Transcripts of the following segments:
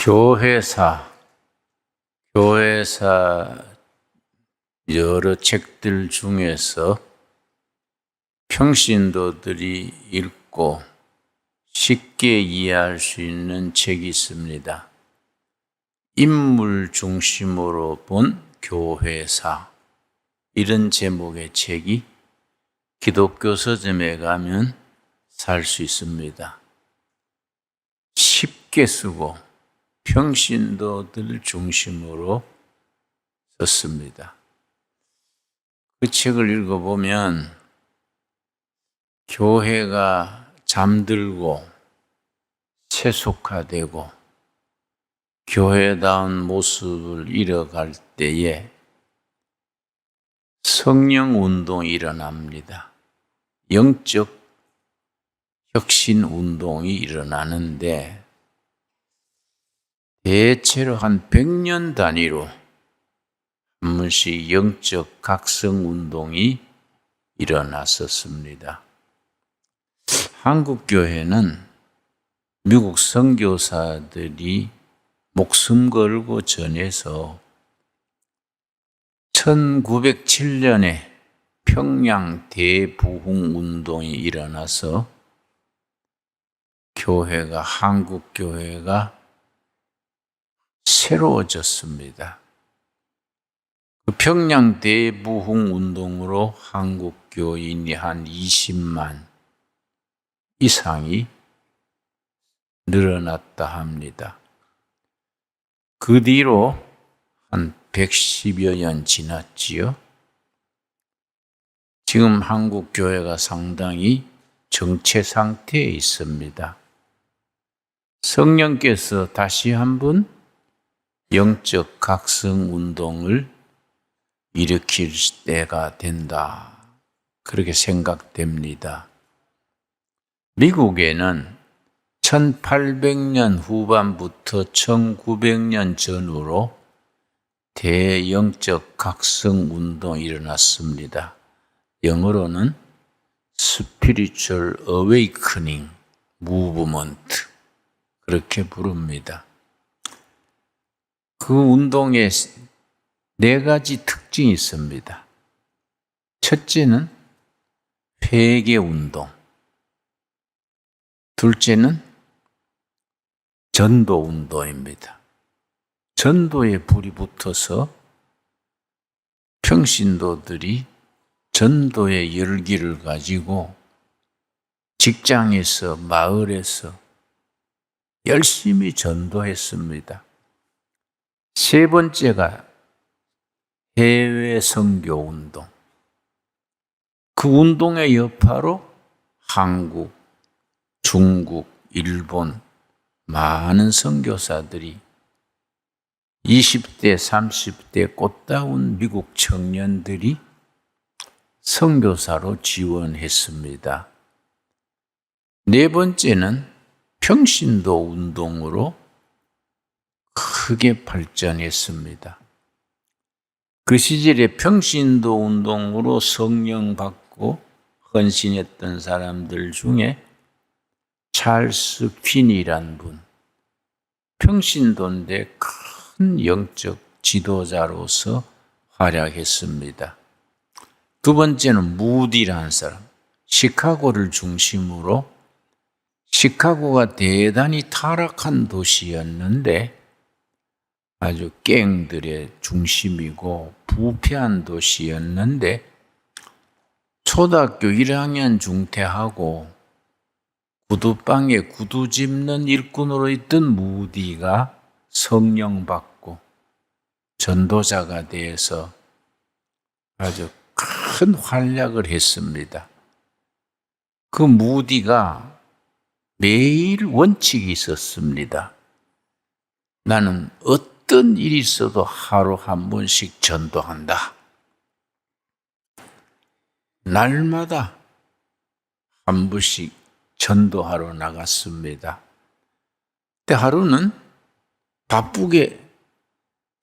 교회사 여러 책들 중에서 평신도들이 읽고 쉽게 이해할 수 있는 책이 있습니다. 인물 중심으로 본 교회사, 이런 제목의 책이 기독교 서점에 가면 살 수 있습니다. 쉽게 쓰고 평신도들 중심으로 썼습니다. 그 책을 읽어보면 교회가 잠들고 세속화되고 교회다운 모습을 잃어갈 때에 성령 운동이 일어납니다. 영적 혁신 운동이 일어나는데 대체로 한 100년 단위로 한 번씩 영적 각성 운동이 일어났었습니다. 한국 교회는 미국 선교사들이 목숨 걸고 전해서 1907년에 평양 대부흥 운동이 일어나서 한국 교회가 새로워졌습니다. 그 평양 대부흥 운동으로 한국 교인이 한 20만 이상이 늘어났다 합니다. 그 뒤로 한 110여 년 지났지요. 지금 한국 교회가 상당히 정체 상태에 있습니다. 성령께서 다시 한번 영적 각성 운동을 일으킬 때가 된다, 그렇게 생각됩니다. 미국에는 1800년 후반부터 1900년 전후로 대영적 각성 운동이 일어났습니다. 영어로는 Spiritual Awakening Movement, 그렇게 부릅니다. 그 운동에 4가지 특징이 있습니다. 첫째는 회개 운동, 둘째는 전도 운동입니다. 전도에 불이 붙어서 평신도들이 전도의 열기를 가지고 직장에서, 마을에서 열심히 전도했습니다. 세 번째가 해외 선교 운동. 그 운동의 여파로 한국, 중국, 일본 많은 선교사들이 20대, 30대 꽃다운 미국 청년들이 선교사로 지원했습니다. 네 번째는 평신도 운동으로 크게 발전했습니다. 그 시절에 평신도 운동으로 성령 받고 헌신했던 사람들 중에 찰스 퀸이란 분, 평신도인데 큰 영적 지도자로서 활약했습니다. 두 번째는 무디라는 사람, 시카고를 중심으로, 시카고가 대단히 타락한 도시였는데 아주 갱들의 중심이고 부패한 도시였는데 초등학교 1학년 중퇴하고 구두방에 구두 짚는 일꾼으로 있던 무디가 성령 받고 전도자가 되어서 아주 큰 활약을 했습니다. 그 무디가 매일 원칙이 있었습니다. 나는 어떤 일이 있어도 하루 한 번씩 전도한다. 날마다 한 번씩 전도하러 나갔습니다. 그때 하루는 바쁘게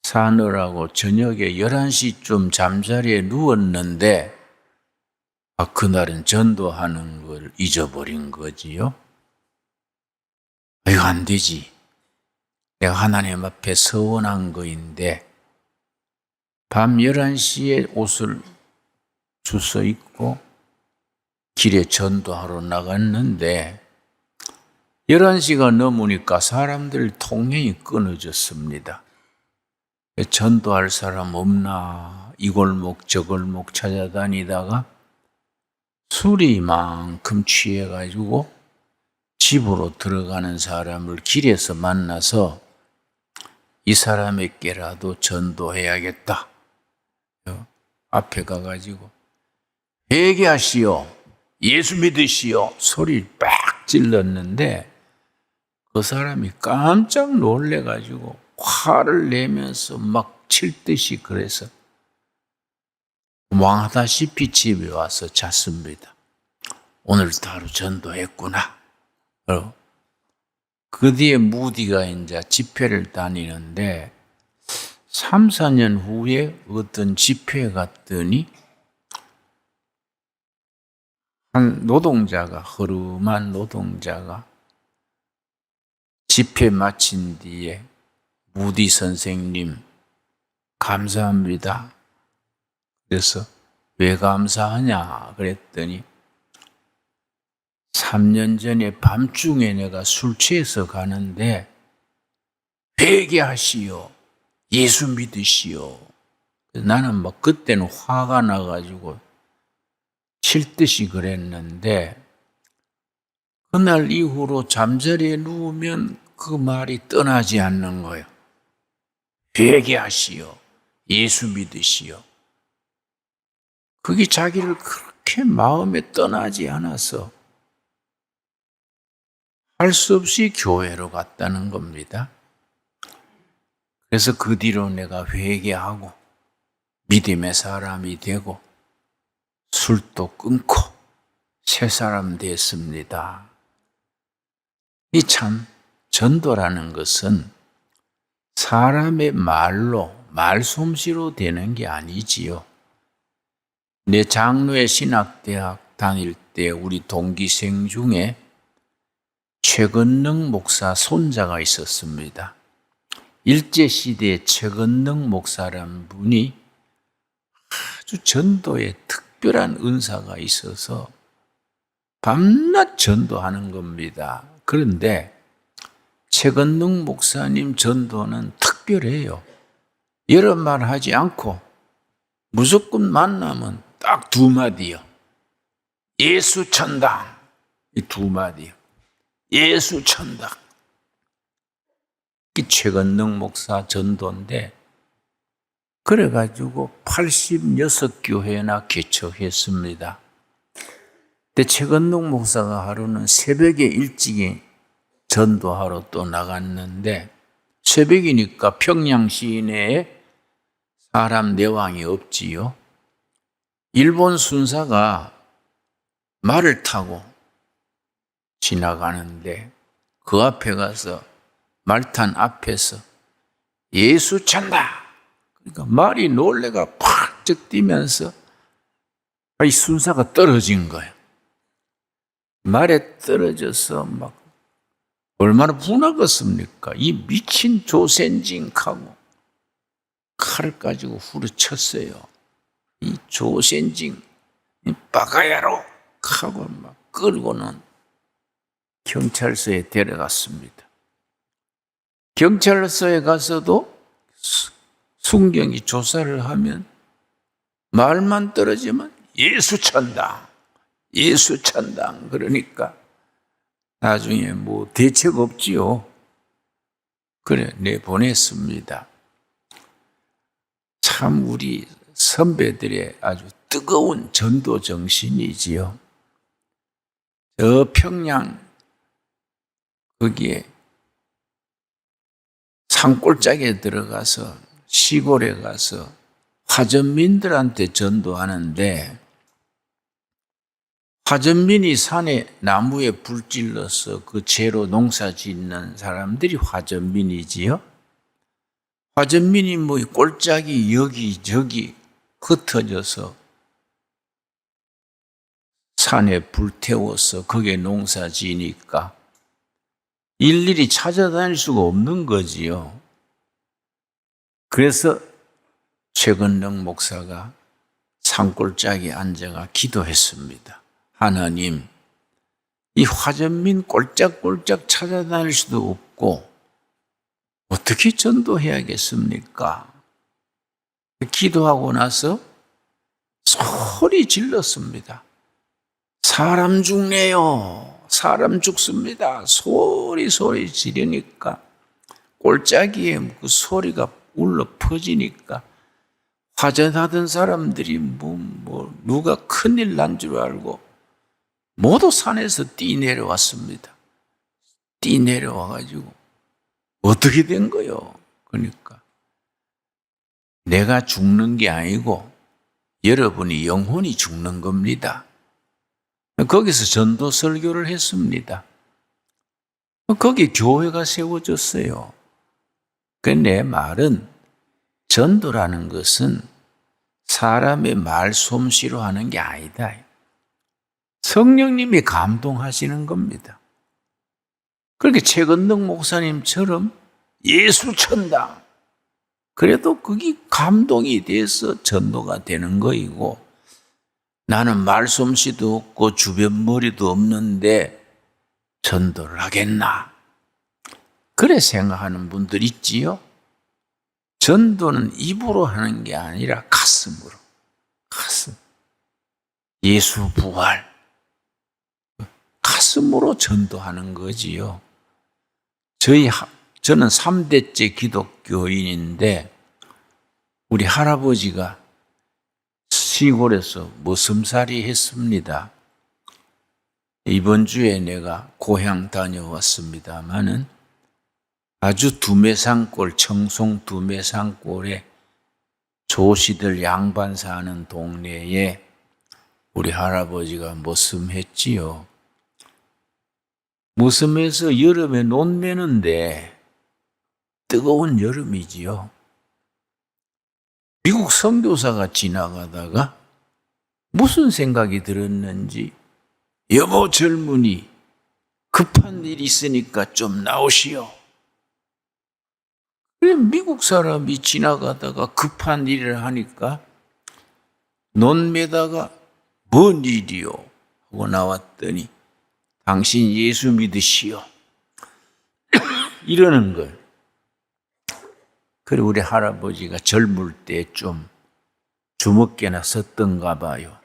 사느라고 저녁에 11시쯤 잠자리에 누웠는데 그날은 전도하는 걸 잊어버린 거지요. 이거 안 되지. 내가 하나님 앞에 서원한 거인데 밤 11시에 옷을 주워 입고 길에 전도하러 나갔는데 11시가 넘으니까 사람들 통행이 끊어졌습니다. 전도할 사람 없나 이 골목 저 골목 찾아다니다가 술이 이만큼 취해가지고 집으로 들어가는 사람을 길에서 만나서 이 사람에게라도 전도해야겠다. 앞에 가가지고 회개하시오, 예수 믿으시오 소리를 빡 질렀는데 그 사람이 깜짝 놀래가지고 화를 내면서 막 칠 듯이 그래서 망하다시피 집에 와서 잤습니다. 오늘도 하루 전도했구나. 그 뒤에 무디가 이제 집회를 다니는데 3, 4년 후에 어떤 집회에 갔더니 한 노동자가, 허름한 노동자가 집회 마친 뒤에 무디 선생님 감사합니다. 그래서 왜 감사하냐 그랬더니 3년 전에 밤중에 내가 술 취해서 가는데 회개하시오, 예수 믿으시오. 나는 막 그때는 화가 나가지고 칠 듯이 그랬는데 그날 이후로 잠자리에 누우면 그 말이 떠나지 않는 거예요. 회개하시오, 예수 믿으시오. 그게 자기를 그렇게 마음에 떠나지 않아서 할 수 없이 교회로 갔다는 겁니다. 그래서 그 뒤로 내가 회개하고 믿음의 사람이 되고 술도 끊고 새 사람 됐습니다. 이 참 전도라는 것은 사람의 말로, 말솜씨로 되는 게 아니지요. 내 장로의 신학대학 다닐 때 우리 동기생 중에 최건능 목사 손자가 있었습니다. 일제시대에 최건능 목사라는 분이 아주 전도에 특별한 은사가 있어서 밤낮 전도하는 겁니다. 그런데 최건능 목사님 전도는 특별해요. 여러 말 하지 않고 무조건 만나면 딱 두 마디요. 예수 천당. 이 두 마디요. 예수 천당. 이 최건능 목사 전도인데 그래가지고 86교회나 개척했습니다. 근데 최건능 목사가 하루는 새벽에 일찍이 전도하러 또 나갔는데 새벽이니까 평양 시내에 사람 내왕이 없지요. 일본 순사가 말을 타고 지나가는데 그 앞에 가서 말탄 앞에서 예수 찬다. 그러니까 말이 놀래가 팍쩍 뛰면서 이 순사가 떨어진 거예요. 말에 떨어져서 막 얼마나 분하겠습니까? 이 미친 조센징하고 칼을 가지고 후려쳤어요. 이 조센징, 이 빠가야로 하고 막 끌고는 경찰서에 데려갔습니다. 경찰서에 가서도 순경이 조사를 하면 말만 떨어지면 예수 찬당, 예수 찬당 그러니까 나중에 뭐 대책 없지요. 그래 내보냈습니다. 참 우리 선배들의 아주 뜨거운 전도 정신이지요. 저 평양 거기에 산골짜기에 들어가서 시골에 가서 화전민들한테 전도하는데 화전민이 산에 나무에 불 질러서 그 재로 농사 짓는 사람들이 화전민이지요. 화전민이 뭐 꼴짝이 여기저기 흩어져서 산에 불 태워서 거기에 농사 지니까 일일이 찾아다닐 수가 없는 거지요. 그래서 최건능 목사가 산골짜기에 앉아가 기도했습니다. 하나님, 이 화전민 꼴짝꼴짝 찾아다닐 수도 없고 어떻게 전도해야겠습니까? 기도하고 나서 소리 질렀습니다. 사람 죽네요. 사람 죽습니다. 소리 지르니까 골짜기에 그 소리가 울려 퍼지니까 화전하던 사람들이 누가 큰일 난 줄 알고 모두 산에서 뛰내려왔습니다. 뛰내려와가지고 어떻게 된 거요? 그러니까 내가 죽는 게 아니고 여러분이 영혼이 죽는 겁니다. 거기서 전도 설교를 했습니다. 거기 교회가 세워졌어요. 내 말은 전도라는 것은 사람의 말솜씨로 하는 게 아니다. 성령님이 감동하시는 겁니다. 그렇게 최건능 목사님처럼 예수천당, 그래도 그게 감동이 돼서 전도가 되는 거이고, 나는 말솜씨도 없고 주변 머리도 없는데 전도를 하겠나? 그래 생각하는 분들 있지요? 전도는 입으로 하는 게 아니라 가슴으로. 가슴. 예수 부활. 가슴으로 전도하는 거지요. 저는 3대째 기독교인인데 우리 할아버지가 시골에서 머슴살이 했습니다. 이번 주에 내가 고향 다녀왔습니다마는 아주 두메산골, 청송 두메산골에 조시들 양반 사는 동네에 우리 할아버지가 머슴했지요. 머슴해서 여름에 논 매는데 뜨거운 여름이지요. 미국 선교사가 지나가다가 무슨 생각이 들었는지, 여보 젊은이 급한 일이 있으니까 좀 나오시오. 그래 미국 사람이 지나가다가 급한 일을 하니까 논 매다가 뭔 일이요? 하고 나왔더니 당신 예수 믿으시오. 이러는 걸. 그래 우리 할아버지가 젊을 때 좀 주먹깨나 썼던가 봐요.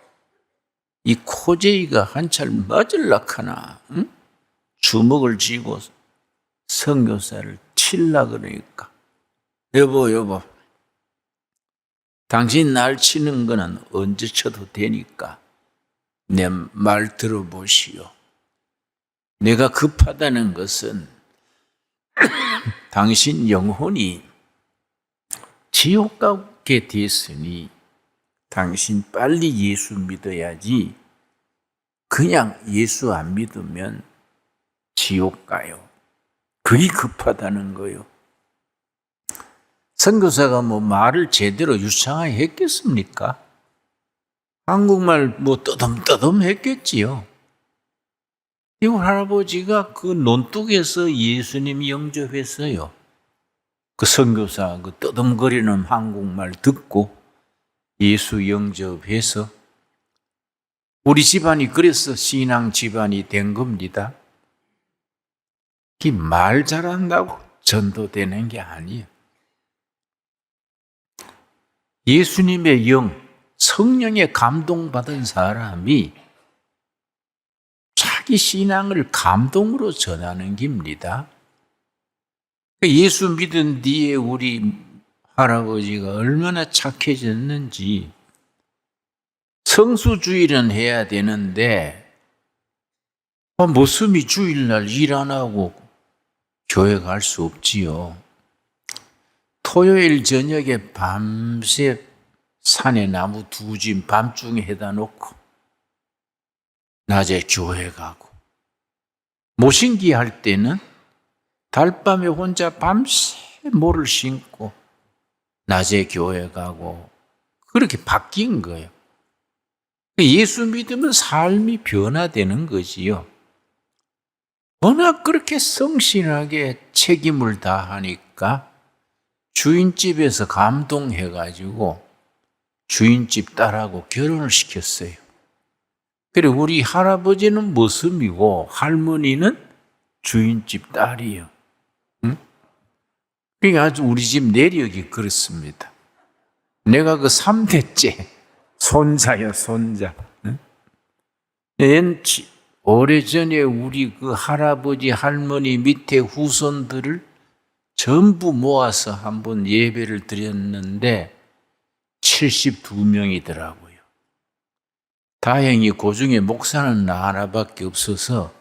이 코제이가 한철 맞을락하나, 응? 주먹을 쥐고 선교사를 칠라 그러니까, 여보 당신 날 치는 거는 언제 쳐도 되니까 내 말 들어보시오. 내가 급하다는 것은 당신 영혼이 지옥 가게 됐으니 당신 빨리 예수 믿어야지. 그냥 예수 안 믿으면 지옥 가요. 그게 급하다는 거요. 선교사가 말을 제대로 유창하게 했겠습니까? 한국말 떠듬떠듬 했겠지요. 이웃 할아버지가 그 논둑에서 예수님 영접했어요. 그 선교사 그 떠듬거리는 한국말 듣고 예수 영접해서 우리 집안이 그래서 신앙 집안이 된 겁니다. 이 말 잘한다고 전도되는 게 아니에요. 예수님의 영, 성령에 감동받은 사람이 자기 신앙을 감동으로 전하는 겁니다. 예수 믿은 뒤에 우리 할아버지가 얼마나 착해졌는지. 성수주일은 해야 되는데 머슴이 주일날 일 안 하고 교회 갈 수 없지요. 토요일 저녁에 밤새 산에 나무 두 짐 밤중에 해다 놓고 낮에 교회 가고, 모신기 할 때는 달밤에 혼자 밤새 모를 신고 낮에 교회 가고, 그렇게 바뀐 거예요. 예수 믿으면 삶이 변화되는 거지요. 워낙 그렇게 성실하게 책임을 다하니까 주인집에서 감동해가지고 주인집 딸하고 결혼을 시켰어요. 그래 우리 할아버지는 머슴이고 할머니는 주인집 딸이요. 응? 그러니까 아주 우리 집 내력이 그렇습니다. 내가 그 3대째 손자야 손자. 응? 오래전에 우리 그 할아버지 할머니 밑에 후손들을 전부 모아서 한번 예배를 드렸는데 72명이더라고요. 다행히 그 중에 목사는 나 하나밖에 없어서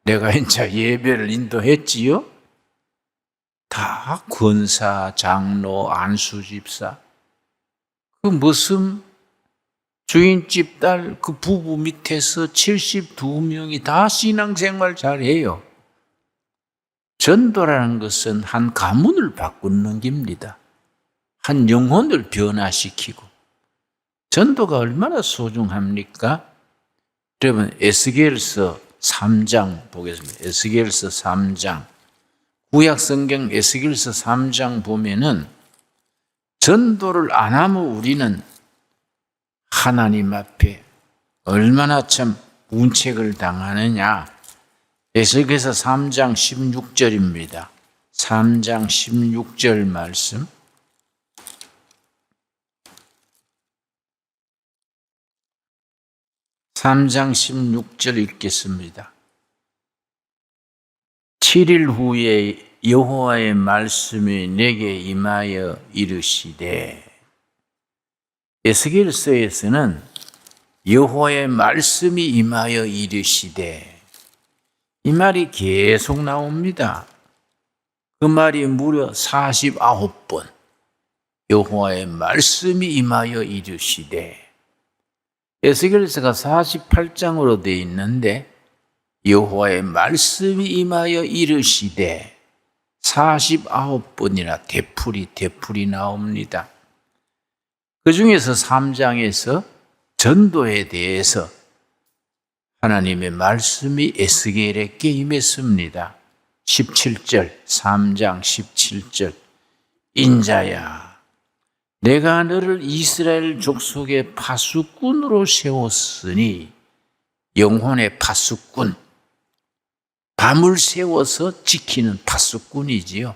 내가 이제 예배를 인도했지요. 다 권사, 장로, 안수집사, 그 무슨 주인집 딸 그 부부 밑에서 72명이 다 신앙생활 잘해요. 전도라는 것은 한 가문을 바꾸는 겁니다. 한 영혼을 변화시키고. 전도가 얼마나 소중합니까? 여러분 에스겔서 3장 보겠습니다. 에스겔서 3장. 구약성경 에스겔서 3장 보면은 전도를 안 하면 우리는 하나님 앞에 얼마나 참 운책을 당하느냐. 에스겔서 3장 16절입니다. 3장 16절 말씀. 3장 16절 읽겠습니다. 7일 후에 여호와의 말씀이 내게 임하여 이르시되, 에스겔서에서는 여호와의 말씀이 임하여 이르시되, 이 말이 계속 나옵니다. 그 말이 무려 49번 여호와의 말씀이 임하여 이르시되, 에스겔서가 48장으로 되어 있는데 여호와의 말씀이 임하여 이르시되 49번이나 되풀이 나옵니다. 그 중에서 3장에서 전도에 대해서 하나님의 말씀이 에스겔에게 임했습니다. 17절, 3장 17절. 인자야, 내가 너를 이스라엘 족속의 파수꾼으로 세웠으니, 영혼의 파수꾼, 밤을 세워서 지키는 파수꾼이지요.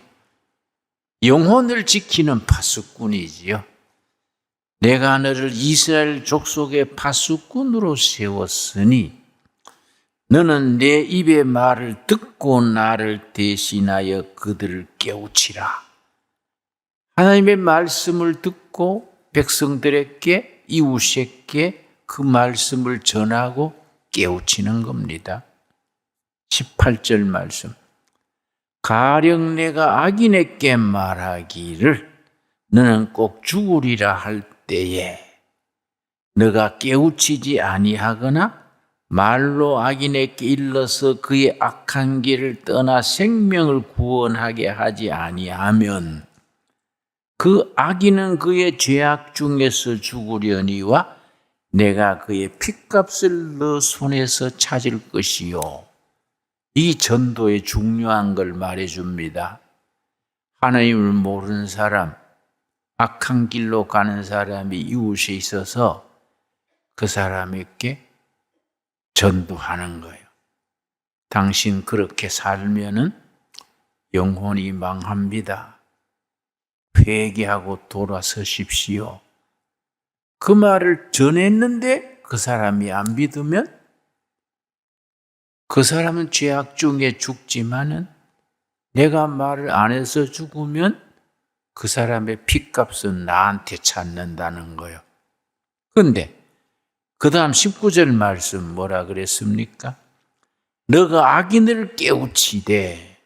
영혼을 지키는 파수꾼이지요. 내가 너를 이스라엘 족속의 파수꾼으로 세웠으니 너는 내 입의 말을 듣고 나를 대신하여 그들을 깨우치라. 하나님의 말씀을 듣고 백성들에게, 이웃에게 그 말씀을 전하고 깨우치는 겁니다. 18절 말씀. 가령 내가 악인에게 말하기를 너는 꼭 죽으리라 할 때에 너가 깨우치지 아니하거나 말로 악인에게 일러서 그의 악한 길을 떠나 생명을 구원하게 하지 아니하면 그 악인은 그의 죄악 중에서 죽으려니와 내가 그의 핏값을 너 손에서 찾을 것이요. 이 전도의 중요한 걸 말해줍니다. 하나님을 모르는 사람, 악한 길로 가는 사람이 이웃에 있어서 그 사람에게 전도하는 거예요. 당신 그렇게 살면은 영혼이 망합니다. 회개하고 돌아서십시오. 그 말을 전했는데 그 사람이 안 믿으면 그 사람은 죄악 중에 죽지만은 내가 말을 안 해서 죽으면 그 사람의 핏값은 나한테 찾는다는 거예요. 그런데 그 다음 19절 말씀 뭐라 그랬습니까? 너가 악인을 깨우치되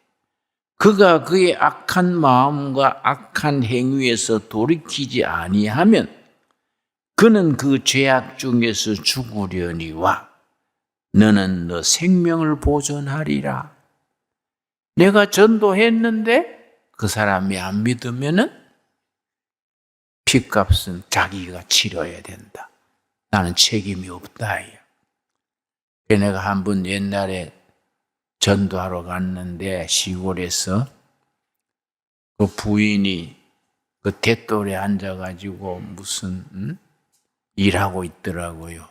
그가 그의 악한 마음과 악한 행위에서 돌이키지 아니하면 그는 그 죄악 중에서 죽으려니와 너는 너 생명을 보존하리라. 내가 전도했는데 그 사람이 안 믿으면은 핏값은 자기가 치러야 된다. 나는 책임이 없다. 내가 한번 옛날에 전도하러 갔는데 시골에서 그 부인이 그 대돌에 앉아가지고 무슨 일하고 있더라고요.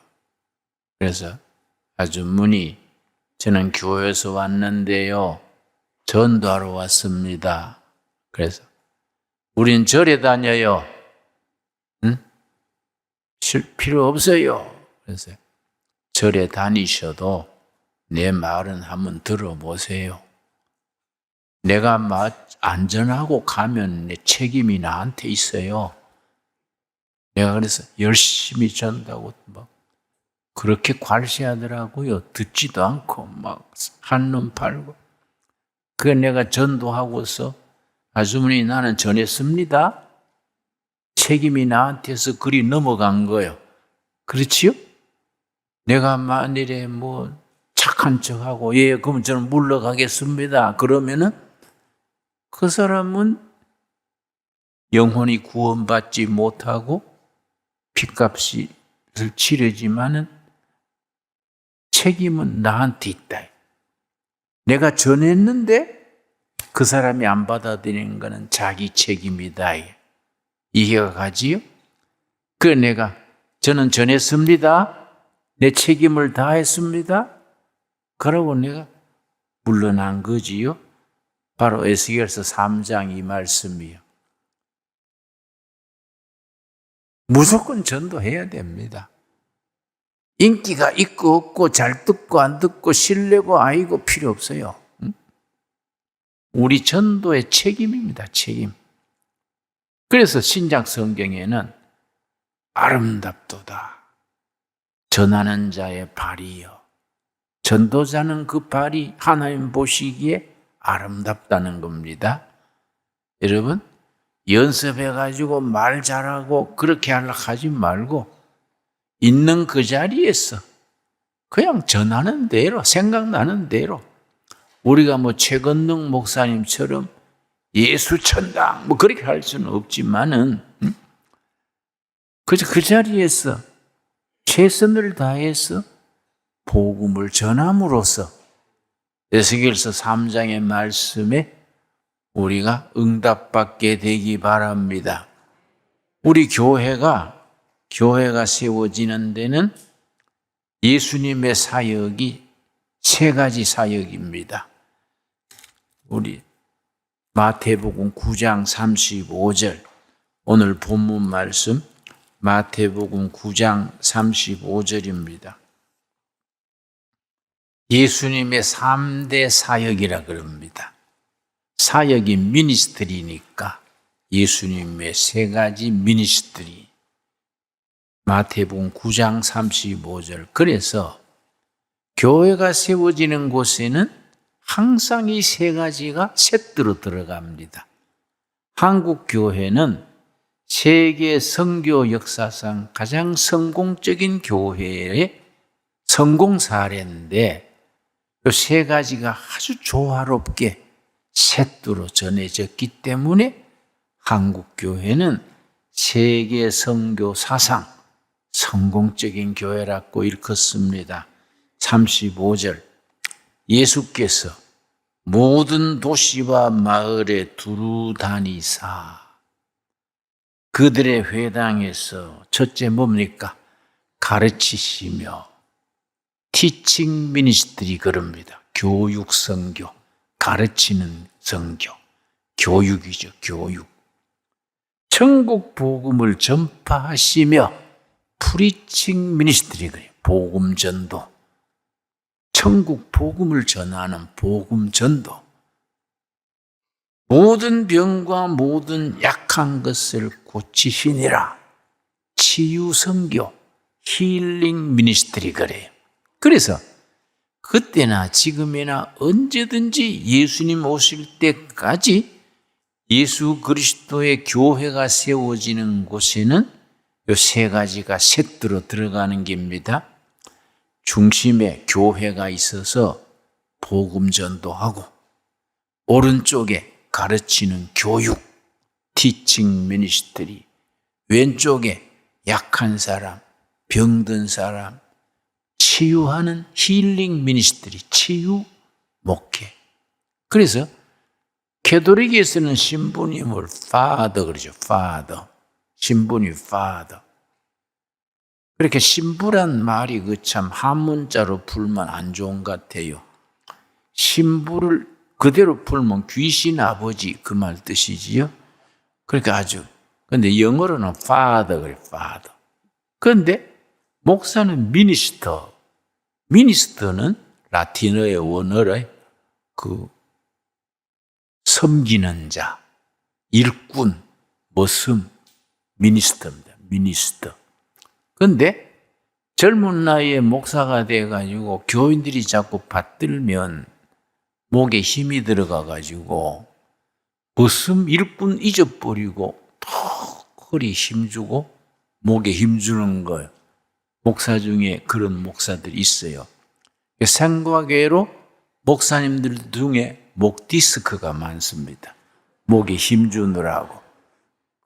그래서 아주머니, 저는 교회에서 왔는데요, 전도하러 왔습니다. 그래서 우린 절에 다녀요. 필요 없어요. 그래서 절에 다니셔도 내 말은 한번 들어보세요. 내가 안전하고 가면 내 책임이 나한테 있어요. 내가 그래서 열심히 전다고 막 그렇게 괄시하더라고요. 듣지도 않고 막 한눈 팔고. 그 내가 전도하고서 아주머니 나는 전했습니다. 책임이 나한테서 그리 넘어간 거예요. 그렇지요? 내가 만일에 뭐 착한 척하고 예 그럼 저는 물러가겠습니다. 그러면은 그 사람은 영혼이 구원받지 못하고 빚값을 치르지만은 책임은 나한테 있다. 내가 전했는데 그 사람이 안 받아들이는 것은 자기 책임이다. 이해가 가지요? 저는 전했습니다. 내 책임을 다했습니다. 그러고 내가 물러난 거지요. 바로 에스겔서 3장 이 말씀이요. 무조건 전도해야 됩니다. 인기가 있고 없고 잘 듣고 안 듣고 신뢰고 아이고 필요 없어요. 우리 전도의 책임입니다. 책임. 그래서 신약 성경에는 아름답도다. 전하는 자의 발이요. 전도자는 그 발이 하나님 보시기에 아름답다는 겁니다. 여러분, 연습해가지고 말 잘하고 그렇게 하려고 하지 말고 있는 그 자리에서 그냥 전하는 대로, 생각나는 대로 우리가 뭐 최건능 목사님처럼 예수천당 뭐 그렇게 할 수는 없지만은 그저 그 자리에서 최선을 다해서 복음을 전함으로써 에스겔서 3장의 말씀에 우리가 응답받게 되기 바랍니다. 우리 교회가 세워지는 데는 예수님의 사역이 세 가지 사역입니다. 우리 마태복음 9장 35절 오늘 본문 말씀 마태복음 9장 35절입니다. 예수님의 3대 사역이라 그럽니다. 사역이 미니스트리니까 예수님의 세 가지 미니스트리. 마태복음 9장 35절. 그래서 교회가 세워지는 곳에는 항상 이 세 가지가 세트로 들어갑니다. 한국 교회는 세계 선교 역사상 가장 성공적인 교회의 성공 사례인데 이 세 가지가 아주 조화롭게 세트로 전해졌기 때문에 한국 교회는 세계 선교 사상 성공적인 교회라고 일컫습니다. 35절 예수께서 모든 도시와 마을에 두루 다니사 그들의 회당에서 첫째 뭡니까? 가르치시며 티칭 미니스트리 그럽니다. 교육 선교, 가르치는 선교, 교육이죠. 교육. 천국 복음을 전파하시며 프리칭 미니스트리 그래요. 복음 전도. 천국 복음을 전하는 복음 전도. 모든 병과 모든 약한 것을 고치시니라. 치유 선교, 힐링 미니스트리 그래요. 그래서 그때나 지금이나 언제든지 예수님 오실 때까지 예수 그리스도의 교회가 세워지는 곳에는 이 세 가지가 세트로 들어가는 겁니다. 중심에 교회가 있어서 복음 전도하고 오른쪽에 가르치는 교육, 티칭 미니스트리, 왼쪽에 약한 사람, 병든 사람, 치유하는 힐링 미니스트리, 치유, 목회. 그래서 캐톨릭에서는 신부님을 father 그러죠. father. 신부님 father. 그렇게 신부란 말이 그 참 한문자로 풀면 안 좋은 것 같아요. 신부를 그대로 풀면 귀신 아버지 그 말 뜻이지요. 그러니까 아주 근데 영어로는 father 그래 father. 그런데 목사는 minister. minister는 라틴어의 원어의 그 섬기는 자, 일꾼, 머슴, 미니스터입니다. 미니스터. 그런데 젊은 나이에 목사가 돼가지고 교인들이 자꾸 받들면 목에 힘이 들어가가지고 머슴, 일꾼 잊어버리고 턱 허리 힘주고 목에 힘주는 거예요. 목사 중에 그런 목사들이 있어요. 생과계로 목사님들 중에 목 디스크가 많습니다. 목에 힘주느라고.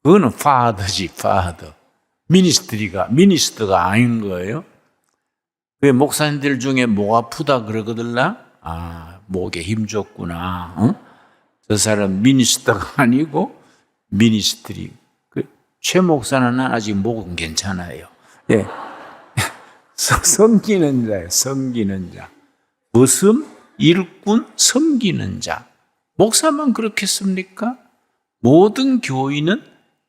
그거는 파더지, 파더. 미니스터가 아닌 거예요. 왜 목사님들 중에 목 아프다 그러거들라? 아, 목에 힘줬구나. 어? 저 사람 미니스터가 아니고 미니스트리. 최 목사는 아직 목은 괜찮아요. 예. 섬기는 자예요. 섬기는 자. 머슴, 일꾼, 섬기는 자. 목사만 그렇겠습니까? 모든 교인은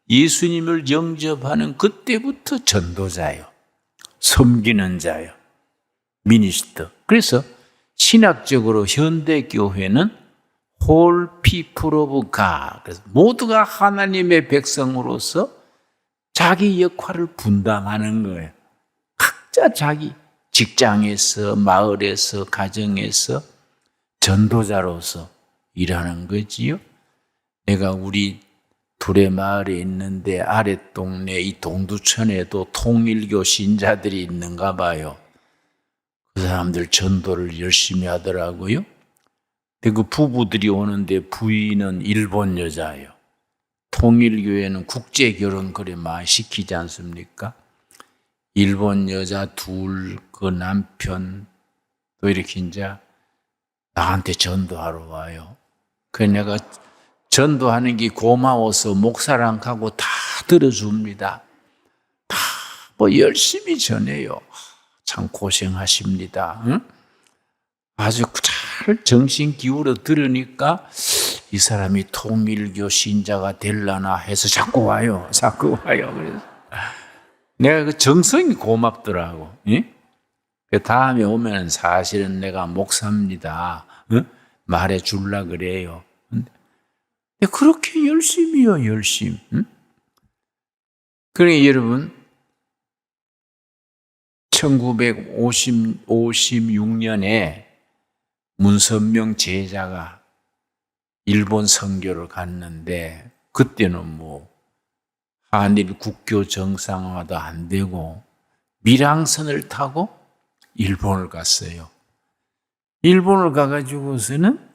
예수님을 영접하는 그때부터 전도자예요. 섬기는 자예요. 미니스터. 그래서 신학적으로 현대교회는 whole people of God. 그래서 모두가 하나님의 백성으로서 자기 역할을 분담하는 거예요. 각자 자기 직장에서, 마을에서, 가정에서 전도자로서 일하는 거지요. 내가 우리 둘의 마을에 있는데 아랫동네 이 동두천에도 통일교 신자들이 있는가 봐요. 그 사람들 전도를 열심히 하더라고요. 근데 그 부부들이 오는데 부인은 일본 여자예요. 통일교회는 국제결혼 그래 많이 시키지 않습니까? 일본 여자 둘, 그 남편, 또 이렇게 이제 나한테 전도하러 와요. 그래서 내가 전도하는 게 고마워서 목사랑 가고 다 들어줍니다. 다 뭐 열심히 전해요. 참 고생하십니다. 응? 아주 잘 정신 기울여 들으니까 이 사람이 통일교 신자가 되려나 해서 자꾸 와요. 자꾸 와요. 그래서 내가 그 정성이 고맙더라고. 예? 그 다음에 오면 사실은 내가 목사입니다. 응? 말해 줄라 그래요. 근데 그렇게 열심히요, 열심. 응? 그러니까 여러분, 1956년에 문선명 제자가 일본 선교를 갔는데 그때는 뭐 한일 국교 정상화도 안 되고 밀항선을 타고 일본을 갔어요. 일본을 가가지고서는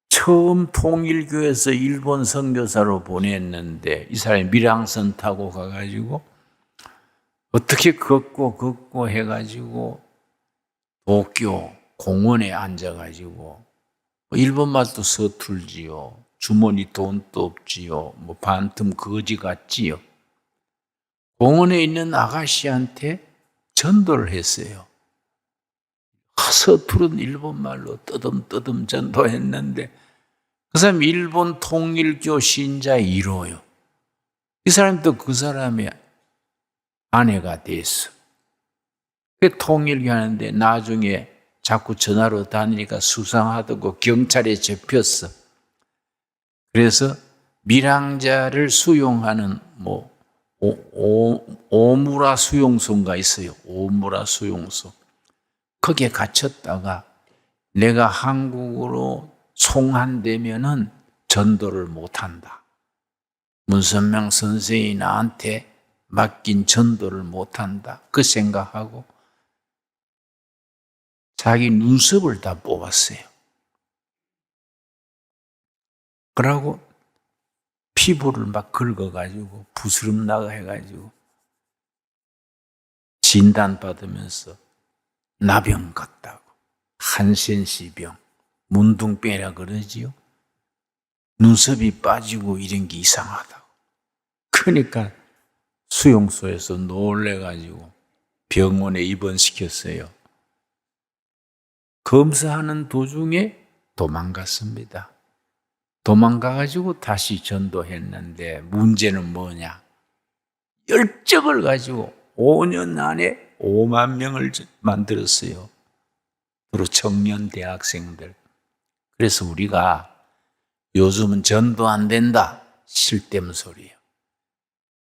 처음 통일교에서 일본 선교사로 보냈는데 이 사람이 밀항선 타고 가가지고 어떻게 걷고 해가지고 도쿄 공원에 앉아가지고 일본 말도 서툴지요. 주머니 돈도 없지요. 뭐 반틈 거지 같지요. 공원에 있는 아가씨한테 전도를 했어요. 서투른 일본말로 뜨듬뜨듬 전도했는데 그 사람이 일본 통일교 신자 1호요. 이 사람도 그 사람의 아내가 됐어. 그 통일교 하는데 나중에 자꾸 전화로 다니니까 수상하다고 경찰에 잡혔어. 그래서 밀항자를 수용하는 뭐 오무라 수용소가 있어요. 오무라 수용소. 거기에 갇혔다가 내가 한국으로 송환되면은 전도를 못한다. 문선명 선생이 나한테 맡긴 전도를 못한다. 그 생각하고 자기 눈썹을 다 뽑았어요. 그러고 피부를 막 긁어가지고 부스럼 나가 해가지고 진단받으면서 나병 같다고. 한센시병. 문둥병이라 그러지요. 눈썹이 빠지고 이런 게 이상하다고. 그러니까 수용소에서 놀래가지고 병원에 입원시켰어요. 검사하는 도중에 도망갔습니다. 도망가가지고 다시 전도했는데 문제는 뭐냐? 열정을 가지고 5년 안에 5만 명을 만들었어요. 주로 청년 대학생들. 그래서 우리가 요즘은 전도 안 된다. 쓸데없는 소리예요.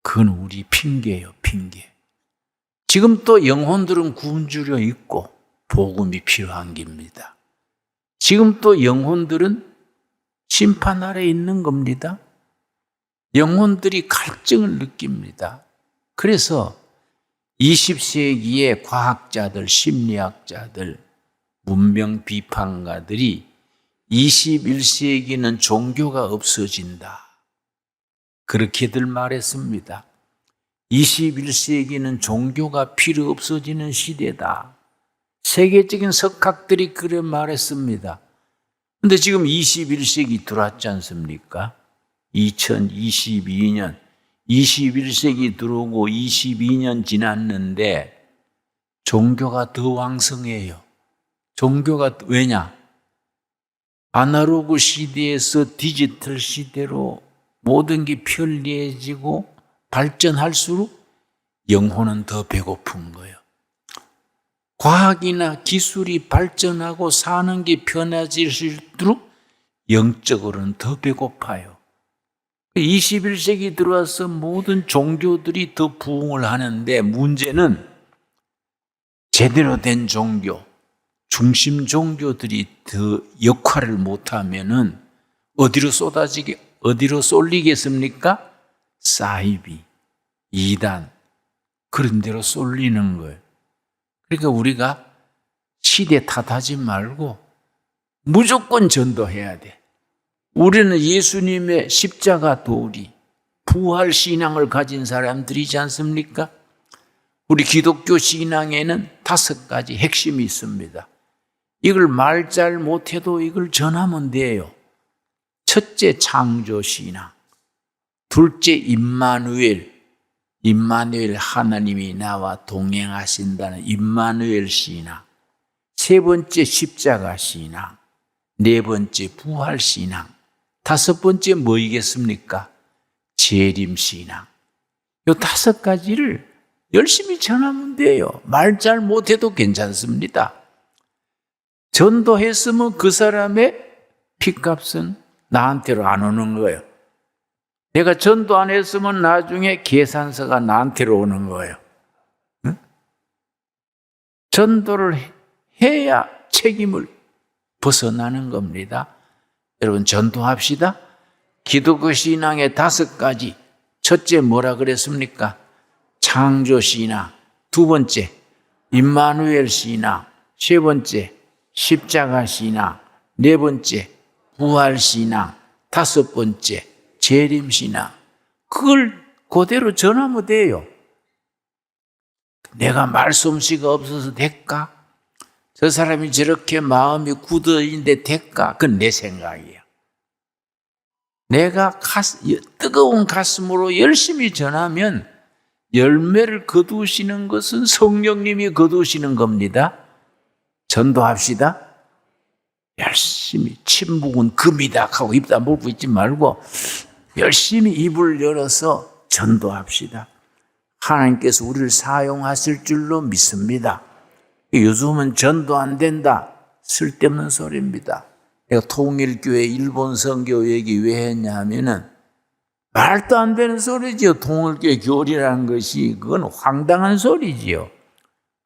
그건 우리 핑계예요, 핑계. 지금 또 영혼들은 굶주려 있고 복음이 필요한 겁니다. 지금 또 영혼들은 심판 아래 있는 겁니다. 영혼들이 갈증을 느낍니다. 그래서 20세기의 과학자들, 심리학자들, 문명 비판가들이 21세기는 종교가 없어진다. 그렇게들 말했습니다. 21세기는 종교가 필요 없어지는 시대다. 세계적인 석학들이 그래 말했습니다. 그런데 지금 21세기 들어왔지 않습니까? 2022년, 21세기 들어오고 22년 지났는데 종교가 더 왕성해요. 종교가 왜냐? 아날로그 시대에서 디지털 시대로 모든 게 편리해지고 발전할수록 영혼은 더 배고픈 거예요. 과학이나 기술이 발전하고 사는 게 편해질수록 영적으로는 더 배고파요. 21세기 들어와서 모든 종교들이 더 부흥을 하는데 문제는 제대로 된 종교, 중심 종교들이 더 역할을 못하면은 어디로 쏠리겠습니까? 사이비, 이단, 그런 데로 쏠리는 거예요. 그러니까 우리가 시대 탓하지 말고 무조건 전도해야 돼. 우리는 예수님의 십자가 도리, 부활 신앙을 가진 사람들이지 않습니까? 우리 기독교 신앙에는 5가지 핵심이 있습니다. 이걸 말 잘 못해도 이걸 전하면 돼요. 첫째, 창조 신앙. 둘째, 임마누엘. 임마누엘, 하나님이 나와 동행하신다는 임마누엘 신앙. 세 번째, 십자가 신앙. 네 번째, 부활 신앙. 5번째 뭐이겠습니까? 재림 신앙. 이 5가지를 열심히 전하면 돼요. 말 잘 못해도 괜찮습니다. 전도했으면 그 사람의 핏값은 나한테로 안 오는 거예요. 내가 전도 안 했으면 나중에 계산서가 나한테로 오는 거예요. 응? 전도를 해야 책임을 벗어나는 겁니다. 여러분 전도합시다. 기독교 신앙의 5가지. 첫째 뭐라 그랬습니까? 창조 신앙. 두 번째 임마누엘 신앙. 세 번째 십자가 신앙. 네 번째 부활 신앙. 5번째 재림 신앙. 그걸 그대로 전하면 돼요. 내가 말솜씨가 없어서 될까? 저 사람이 저렇게 마음이 굳어있는데 될까? 그건 내 생각이야. 내가 뜨거운 가슴으로 열심히 전하면 열매를 거두시는 것은 성령님이 거두시는 겁니다. 전도합시다. 열심히 침묵은 금이다 하고 입 다물고 있지 말고 열심히 입을 열어서 전도합시다. 하나님께서 우리를 사용하실 줄로 믿습니다. 요즘은 전도 안 된다. 쓸데없는 소리입니다. 내가 통일교회 일본 선교 얘기 왜 했냐 하면은 말도 안 되는 소리지요. 통일교회 교리라는 것이 그건 황당한 소리지요.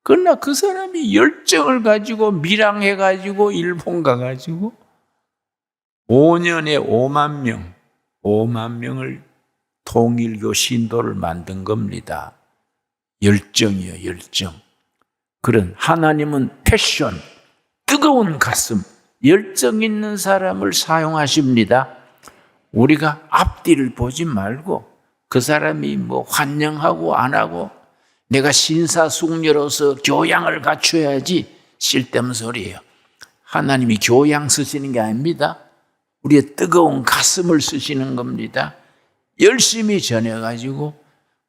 그러나 그 사람이 열정을 가지고 밀항해가지고 일본 가가지고 5년에 5만 명을 통일교 신도를 만든 겁니다. 열정이요, 열정. 그런 하나님은 패션, 뜨거운 가슴, 열정 있는 사람을 사용하십니다. 우리가 앞뒤를 보지 말고 그 사람이 뭐 환영하고 안 하고 내가 신사숙녀로서 교양을 갖춰야지 쓸데없는 소리예요. 하나님이 교양 쓰시는 게 아닙니다. 우리의 뜨거운 가슴을 쓰시는 겁니다. 열심히 전해가지고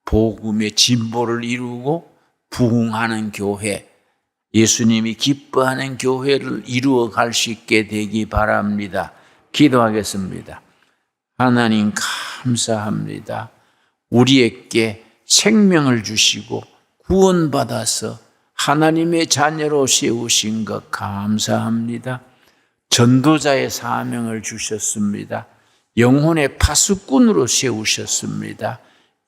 복음의 진보를 이루고 부흥하는 교회, 예수님이 기뻐하는 교회를 이루어 갈 수 있게 되기 바랍니다. 기도하겠습니다. 하나님 감사합니다. 우리에게 생명을 주시고 구원받아서 하나님의 자녀로 세우신 것 감사합니다. 전도자의 사명을 주셨습니다. 영혼의 파수꾼으로 세우셨습니다.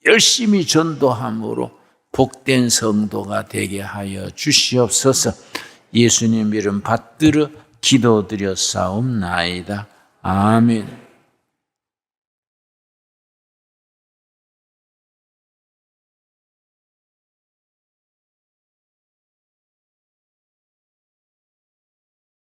열심히 전도함으로 복된 성도가 되게 하여 주시옵소서. 예수님 이름 받들어 기도드렸사옵나이다. 아멘.